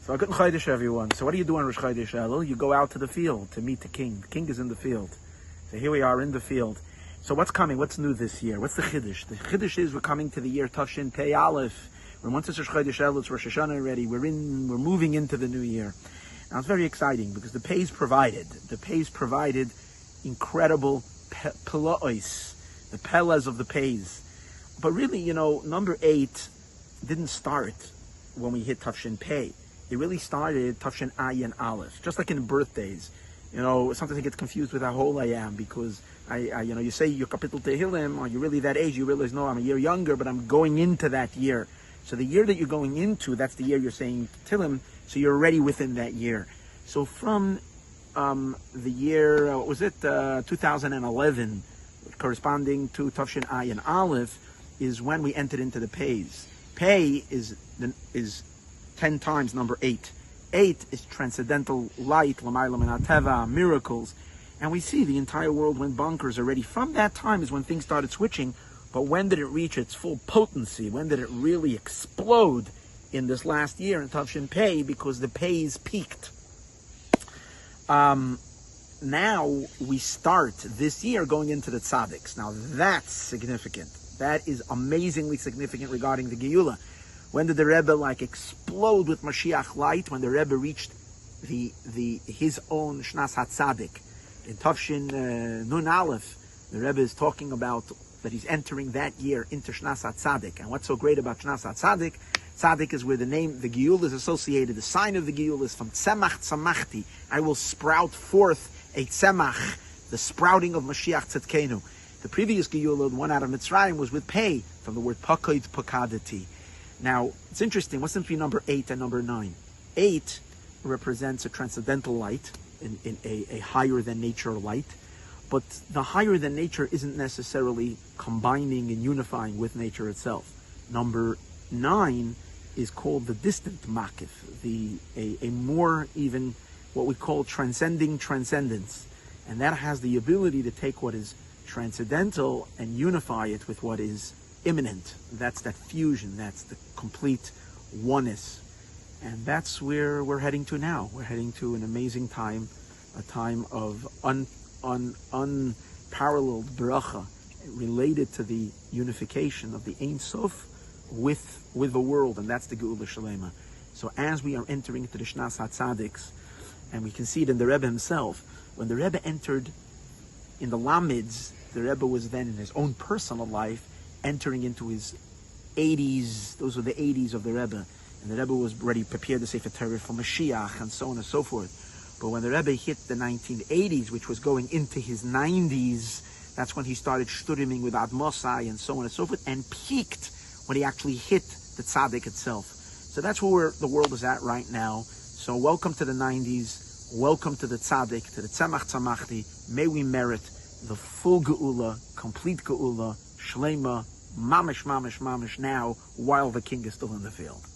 So, good Chodesh, everyone. So, what do you do on Rosh Chodesh Elul? You go out to the field to meet the king. The king is in the field. So, here we are in the field. So, what's coming? What's new this year? What's the Chiddush? The Chiddush is we're coming to the year Tafshin Pei Aleph. We're once it's Rosh Chodesh Elul, it's Rosh Hashanah already. We're moving into the new year. Now, it's very exciting because the Pei's provided incredible Pelois, the Pelas of the Pei's. But really, number 8 didn't start when we hit Tafshin Pei. It really started Tafshin Ayin Aleph, just like in birthdays. Sometimes I get confused with how old I am because you say your Kapitel Tehillim, are you really that age? You realize, no, I'm a year younger, but I'm going into that year. So the year that you're going into, that's the year you're saying Tehillim, so you're already within that year. So from the year, 2011, corresponding to Tafshin Ayin Aleph, is when we entered into the Pei's. Pei is 10 times number 8. 8 is transcendental light, l'mayla min hateva, miracles. And we see the entire world went bonkers already. From that time is when things started switching. But when did it reach its full potency? When did it really explode? In this last year in Tafshin Pei, because the Pei's peaked. Now we start this year going into the Tzaddiks. Now that's significant. That is amazingly significant regarding the Geula. When did the Rebbe explode with Mashiach light? When the Rebbe reached his own Shnas HaTzadik. In Tafshin Nun Aleph, the Rebbe is talking about that he's entering that year into Shnas HaTzadik. And what's so great about Shnas HaTzadik? Tzadik is where the name, the Geula is associated. The sign of the Geula is from Tzemach Tzamachti. I will sprout forth a Tzemach, the sprouting of Mashiach Tzedkenu. The previous Geula, the one out of Mitzrayim, was with Pei, from the word Pakoid Pakadati. Now, it's interesting. What's between number 8 and number 9? 8 represents a transcendental light, in a higher than nature light. But the higher than nature isn't necessarily combining and unifying with nature itself. Number 9 is called the distant makif, a more even what we call transcending transcendence. And that has the ability to take what is transcendental and unify it with what is immanent. That's that fusion, that's the complete oneness. And that's where we're heading to now. We're heading to an amazing time, a time of unparalleled bracha related to the unification of the Ein Sof with the world, and that's the Geula Shalema. So as we are entering into the Shnas HaTzadiks, and we can see it in the Rebbe himself, when the Rebbe entered in the Lamids, the Rebbe was then in his own personal life entering into his 80s. Those were the 80s of the Rebbe, and the Rebbe was ready, prepared to say for Torah for Mashiach and so on and so forth. But when the Rebbe hit the 1980s, which was going into his 90s, that's when he started shturiming with Ad Mosai and so on and so forth, and peaked when he actually hit the Tzaddik itself. So that's where the world is at right now. So welcome to the 90s, welcome to the Tzaddik, to the Tzemach Tzamachti. May we merit the full Geula, complete Geula, Shlema, mamish, mamish, mamish now, while the king is still in the field.